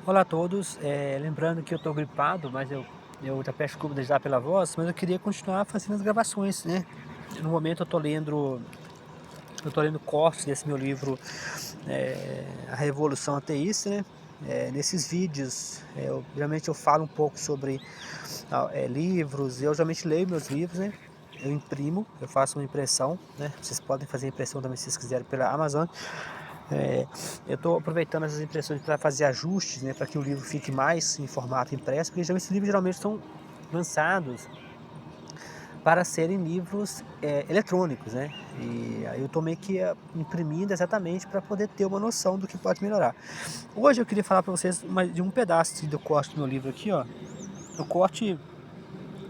Olá a todos, lembrando que eu estou gripado, mas eu já peço desculpa desde já pela voz, mas eu queria continuar fazendo as gravações, né. No momento eu tô lendo cortes desse meu livro, A Revolução Ateísta, né. Nesses vídeos, geralmente eu falo um pouco sobre, livros, eu geralmente leio meus livros, né, eu imprimo, eu faço uma impressão, né, vocês podem fazer impressão também se vocês quiserem pela Amazon. Eh, eu estou aproveitando essas impressões para fazer ajustes, né, para que o livro fique mais em formato impresso, porque esses livros geralmente são lançados para serem livros, eletrônicos, né, e aí eu estou meio que, imprimindo exatamente para poder ter uma noção do que pode melhorar. Hoje eu queria falar para vocês de um pedaço do corte do meu livro aqui, ó, o corte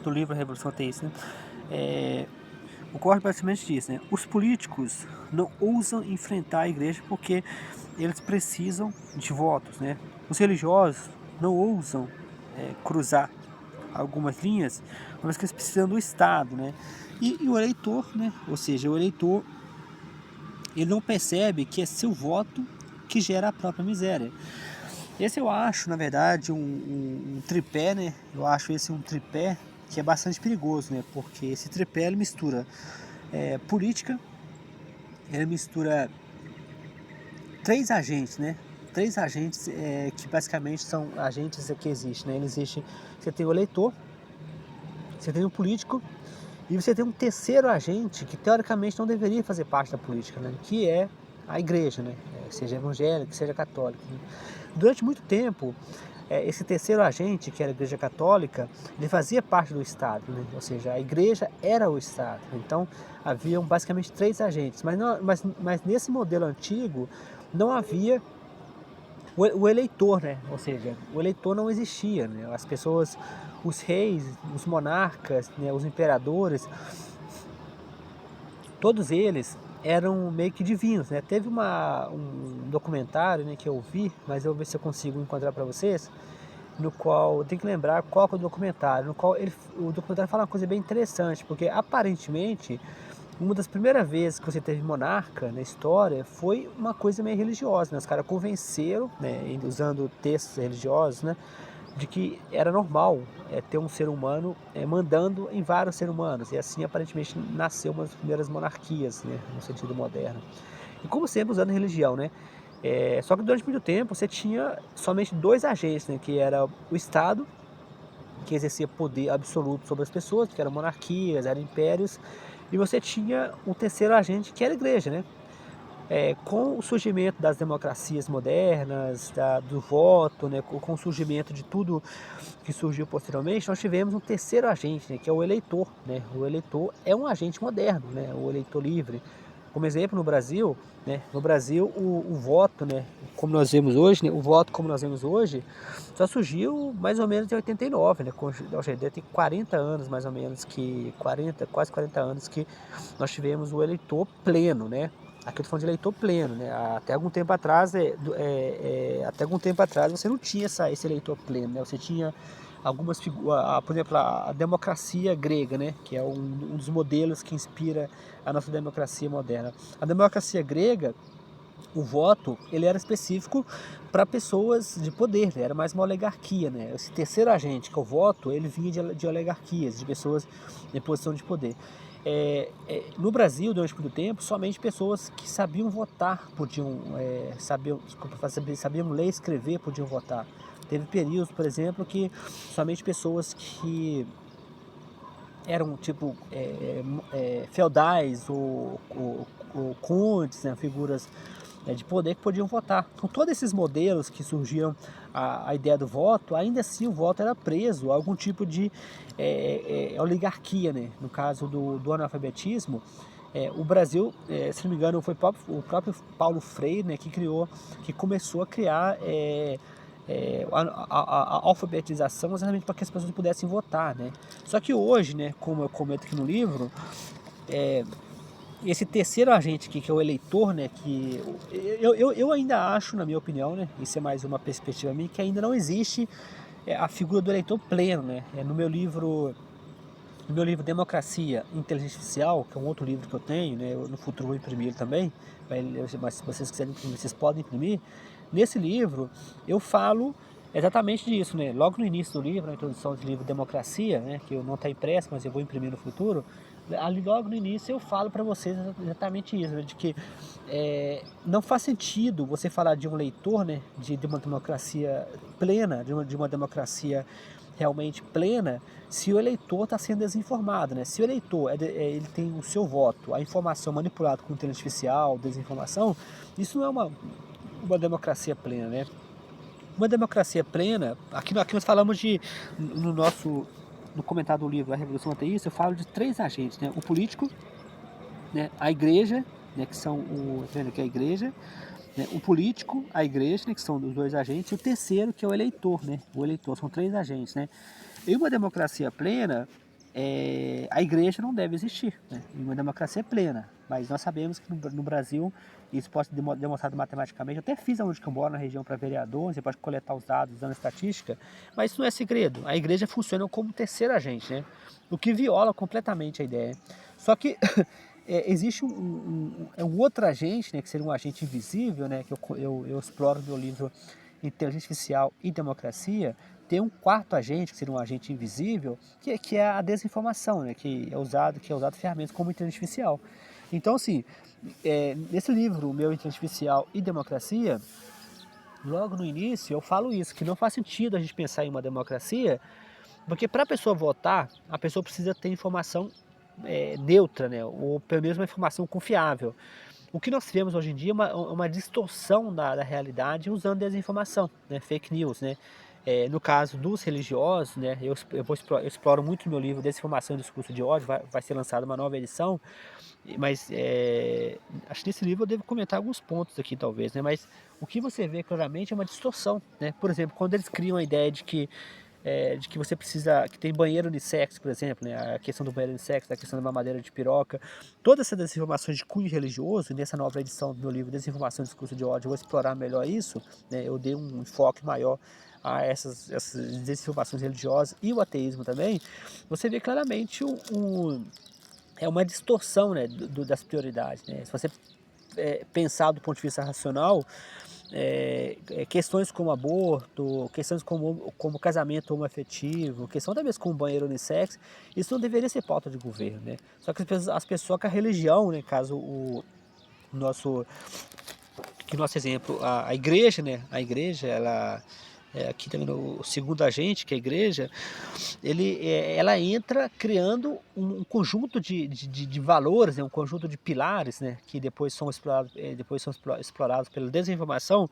do livro A Revolução Ateísta, né. Eh, o corte basicamente diz, né: "Os políticos não ousam enfrentar a igreja porque eles precisam de votos, né. Os religiosos não ousam, cruzar algumas linhas, mas que eles precisam do Estado, né. E o eleitor, né, ou seja, o eleitor, ele não percebe que é seu voto que gera a própria miséria. Esse eu acho, na verdade, um tripé, né, eu acho esse um tripé que é bastante perigoso, né, porque esse tripé ele mistura, política, ele mistura 3 agentes, né, 3 agentes, que basicamente são agentes que existem, né, ele existe, você tem o eleitor, você tem o político e você tem um terceiro agente que teoricamente não deveria fazer parte da política, né, que é a igreja, né, seja evangélica, seja católica, né. Durante muito tempo, esse terceiro agente, que era a igreja católica, ele fazia parte do Estado, né, ou seja, a igreja era o Estado, então haviam basicamente 3 agentes, mas nesse modelo antigo não havia o eleitor, né, ou seja, o eleitor não existia, né, as pessoas, os reis, os monarcas, né, os imperadores, todos eles eram meio que divinos, né. Teve um documentário, né, que eu vi, mas eu vou ver se eu consigo encontrar para vocês, no qual eu tenho que lembrar qual que é o documentário, no qual o documentário fala uma coisa bem interessante, porque aparentemente uma das primeiras vezes que você teve monarca na história foi uma coisa meio religiosa, né, os caras convenceram, né, usando textos religiosos, né, de que era normal, ter um ser humano, mandando em vários seres humanos, e assim aparentemente nasceu uma das primeiras monarquias, né, no sentido moderno. E como sempre usando religião, né. Só que durante muito tempo você tinha somente 2 agentes, né, que era o Estado, que exercia poder absoluto sobre as pessoas, que eram monarquias, eram impérios, e você tinha um terceiro agente que era a igreja, né. Com o surgimento das democracias modernas, do voto, né, com o surgimento de tudo que surgiu posteriormente, nós tivemos um terceiro agente, né, que é o eleitor, né. O eleitor é um agente moderno, né, o eleitor livre. Como exemplo, no Brasil, né, no Brasil o voto, né, como nós vemos hoje, né, o voto como nós vemos hoje, só surgiu mais ou menos em 89, né, ou seja, deve ter 40 anos mais ou menos, que 40, quase 40 anos que nós tivemos o eleitor pleno, né. Aqui eu tô falando de eleitor pleno, né, até algum tempo atrás, até algum tempo atrás você não tinha esse eleitor pleno, né, você tinha algumas por exemplo, a democracia grega, né, que é um dos modelos que inspira a nossa democracia moderna. A democracia grega, o voto, ele era específico para pessoas de poder, né, era mais uma oligarquia, né. Esse terceiro agente, que é o voto, ele vinha de oligarquias, de pessoas em posição de poder. No Brasil, durante muito tempo, somente pessoas que sabiam votar podiam, sabiam ler e escrever podiam votar. Teve períodos, por exemplo, que somente pessoas que eram tipo, feudais ou condes, né, figuras, de poder que podiam votar. Com todos esses modelos que surgiram, a ideia do voto, ainda assim o voto era preso a algum tipo de, oligarquia, né. No caso do analfabetismo, o Brasil, se não me engano foi o próprio Paulo Freire, né, que começou a criar, a alfabetização exatamente para que as pessoas pudessem votar, né. Só que hoje, né, como eu comento aqui no livro, eh, esse terceiro agente aqui, que é o eleitor, né, que eu ainda acho, na minha opinião, né, isso é mais uma perspectiva minha, que ainda não existe, a figura do eleitor pleno, né. No meu livro Democracia e Inteligência Artificial, que é um outro livro que eu tenho, né, eu no futuro vou imprimir ele também, mas se vocês quiserem imprimir, vocês podem imprimir. Nesse livro eu falo, exatamente disso, né? Logo no início do livro, na introdução do livro Democracia, né, que eu não está impresso, mas eu vou imprimir no futuro, ali logo no início eu falo para vocês exatamente isso, né, de que não faz sentido você falar de um leitor, né, de uma democracia plena, de uma democracia realmente plena, se o eleitor está sendo desinformado, né? Se o eleitor ele tem o seu voto, a informação manipulada com inteligência artificial, desinformação, isso não é uma democracia plena, né? Uma democracia plena, aqui nós falamos no comentário do livro A Revolução Ateísta, eu falo de 3 agentes, né? O político, né? A igreja, né? Que são tá vendo aqui a igreja, né? O político, a igreja, né? Que são os 2 agentes, e o terceiro, que é o eleitor, né? O eleitor, são 3 agentes, né? Em uma democracia plena, a igreja não deve existir, né? Em uma democracia plena, mas nós sabemos que no Brasil isso pode ser demonstrado matematicamente. Eu até fiz onde que eu moro, na região, para vereador, você pode coletar os dados usando estatística, mas isso não é segredo. A igreja funciona como terceiro agente, né? O que viola completamente a ideia. Só que existe um outro agente, né, que seria um agente invisível, né, que eu exploro no meu livro Inteligência Artificial e Democracia. Tem um quarto agente, que seria um agente invisível, que é a desinformação, né, que é usado ferramentas como inteligência artificial. Então, assim, nesse livro, meu Inteligência Artificial e Democracia, logo no início eu falo isso, que não faz sentido a gente pensar em uma democracia, porque para a pessoa votar, a pessoa precisa ter informação neutra, né, ou pelo menos uma informação confiável. O que nós vemos hoje em dia é uma distorção da realidade usando desinformação, né, fake news, né? No caso dos religiosos, né, eu exploro muito no meu livro Desinformação e Discurso de Ódio, vai ser lançada uma nova edição, mas acho que nesse livro eu devo comentar alguns pontos aqui talvez, né, mas o que você vê claramente é uma distorção, né? Por exemplo, quando eles criam a ideia de que você precisa, que tem banheiro unissex, por exemplo, né? A questão do banheiro unissex, a questão da mamadeira de piroca, todas essas desinformações de cunho religioso, e nessa nova edição do meu livro Desinformação e Discurso de Ódio, eu vou explorar melhor isso, né? Eu dei um enfoque maior a essas desinformações religiosas e o ateísmo também. Você vê claramente uma distorção, né, das prioridades, né? Se você pensar do ponto de vista racional, questões como aborto, questões como casamento homoafetivo, questão até mesmo como banheiro unissex, isso não deveria ser pauta de governo, né? Só que as pessoas com a religião, né, caso nosso, que nosso exemplo, a igreja, né, ela aqui também o segundo agente, que é a igreja, ela entra criando um conjunto de valores, né, um conjunto de pilares, né, que depois são explorados pela desinformação,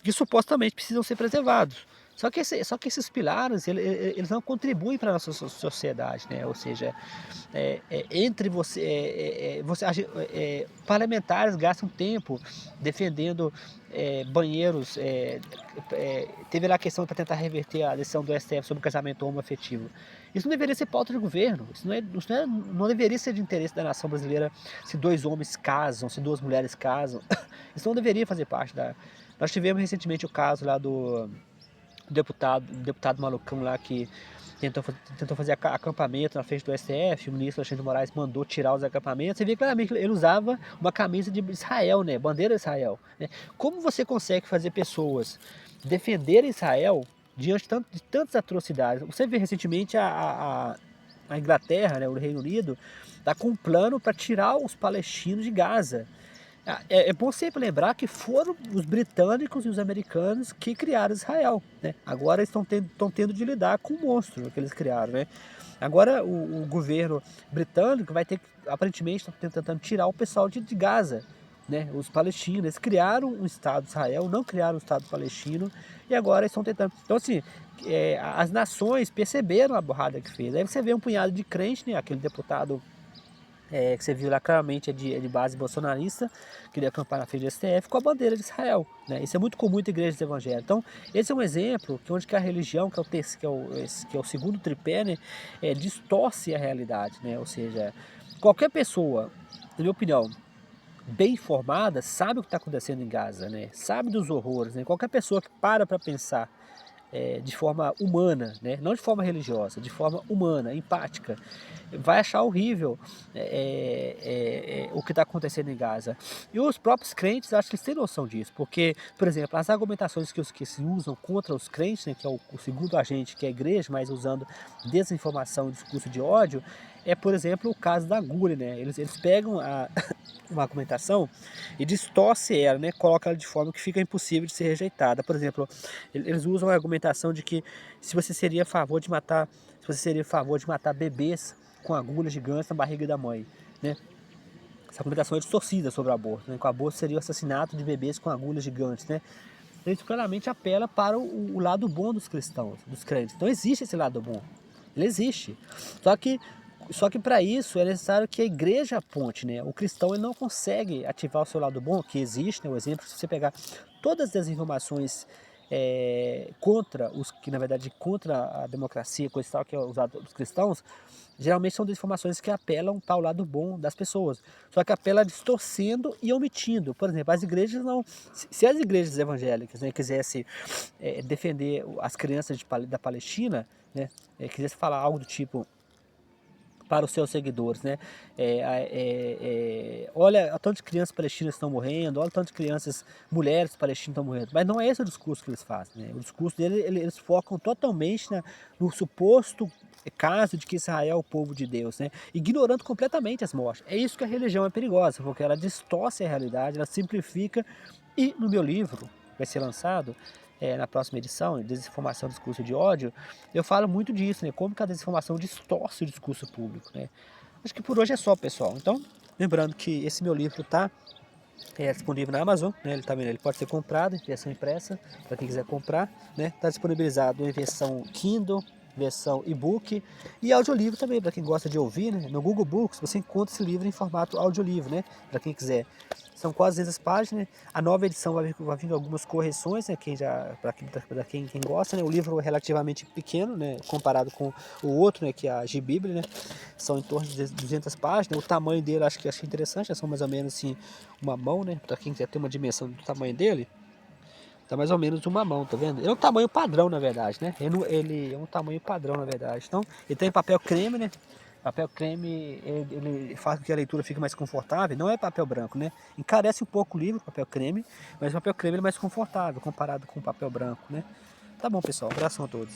que supostamente precisam ser preservados. Só que esses pilares, eles não contribuem para a nossa sociedade, né? Ou seja, entre parlamentares gastam tempo defendendo banheiros, teve lá a questão para tentar reverter a decisão do STF sobre o casamento homoafetivo. Isso não deveria ser pauta de governo, não deveria ser de interesse da nação brasileira se 2 homens casam, se 2 mulheres casam. Isso não deveria fazer parte da... Nós tivemos recentemente o caso lá do deputado malucão lá que tentou fazer acampamento na frente do STF, o ministro Alexandre de Moraes mandou tirar os acampamentos. Você vê claramente que ele usava uma camisa de Israel, né? Bandeira de Israel, né? Como você consegue fazer pessoas defenderem Israel diante de tantas atrocidades? Você vê recentemente a Inglaterra, né, o Reino Unido, está com um plano para tirar os palestinos de Gaza. É bom sempre lembrar que foram os britânicos e os americanos que criaram Israel, né? Agora estão tendo de lidar com o monstro que eles criaram, né? Agora o governo britânico vai ter que, aparentemente, está tentando tirar o pessoal de Gaza, né? Os palestinos, eles criaram um Estado de Israel, não criaram um Estado palestino, e agora estão tentando... Então, assim, as nações perceberam a borrada que fez. Aí você vê um punhado de crente, né? Aquele deputado que você viu lá claramente é de base bolsonarista, queria acampar na frente do STF com a bandeira de Israel, né? Isso é muito comum em igrejas evangélicas. Então, esse é um exemplo que onde que a religião, que é o segundo tripé, né, distorce a realidade, né? Ou seja, qualquer pessoa, na minha opinião, bem informada, sabe o que está acontecendo em Gaza, né? Sabe dos horrores, né? Qualquer pessoa que para pensar de forma humana, né? Não de forma religiosa, de forma humana, empática, vai achar horrível o que está acontecendo em Gaza. E os próprios crentes, acho que eles têm noção disso, porque, por exemplo, as argumentações que se usam contra os crentes, né, que é o segundo agente, que é a igreja, mas usando desinformação e discurso de ódio, é, por exemplo, o caso da agulha, né? Eles pegam uma argumentação e distorce ela, né? Coloca ela de forma que fica impossível de ser rejeitada. Por exemplo, eles usam a argumentação de que se você seria a favor de matar, se você seria a favor de matar bebês com agulhas gigantes na barriga da mãe, né? Essa argumentação é distorcida sobre o aborto, né? Que o aborto seria o assassinato de bebês com agulhas gigantes, né? Então, isso claramente apela para o lado bom dos cristãos, dos crentes. Então existe esse lado bom, ele existe. Só que, só que para isso é necessário que a igreja aponte, né? O cristão ele não consegue ativar o seu lado bom, que existe, né? O exemplo, se você pegar todas as informações contra os que na verdade contra a democracia, coisa e tal, que é usado pelos cristãos, geralmente são desinformações que apelam para o lado bom das pessoas, só que apela distorcendo e omitindo. Por exemplo, as igrejas não, se as igrejas evangélicas, né, quisessem defender as crianças da Palestina, né, quisessem falar algo do tipo para os seus seguidores, né? Olha, tanto de crianças palestinas estão morrendo, olha tanto de crianças, mulheres palestinas estão morrendo, mas não é esse o discurso que eles fazem, né? O discurso deles, eles focam totalmente no suposto caso de que Israel é o povo de Deus, né? Ignorando completamente as mortes. É isso que a religião é perigosa, porque ela distorce a realidade, ela simplifica, e no meu livro, que vai ser lançado na próxima edição, Desinformação, Discurso de Ódio, eu falo muito disso, né? Como que a desinformação distorce o discurso público, né? Acho que por hoje é só, pessoal. Então, lembrando que esse meu livro está disponível na Amazon, né? Ele tá vendo, ele pode ser comprado em versão impressa, para quem quiser comprar, né? Está disponibilizado em versão Kindle, versão e-book e audiolivro também, para quem gosta de ouvir, né? No Google Books você encontra esse livro em formato audiolivro, né? Para quem quiser. São quase 200 páginas, né? A nova edição vai vir com algumas correções, né? Quem gosta, né? O livro é relativamente pequeno, né? Comparado com o outro, né? Que é a G-Bíblia, né? São em torno de 200 páginas. O tamanho dele acho que achei interessante, são mais ou menos assim uma mão, né? Para quem quiser ter uma dimensão do tamanho dele, tá mais ou menos uma mão, tá vendo? Ele é um tamanho padrão, na verdade, né? Ele é um tamanho padrão, na verdade. Então, ele tem papel creme, né? Papel creme, ele faz com que a leitura fique mais confortável. Não é papel branco, né? Encarece um pouco o livro, papel creme, mas o papel creme é mais confortável comparado com o papel branco, né? Tá bom, pessoal. Abração a todos.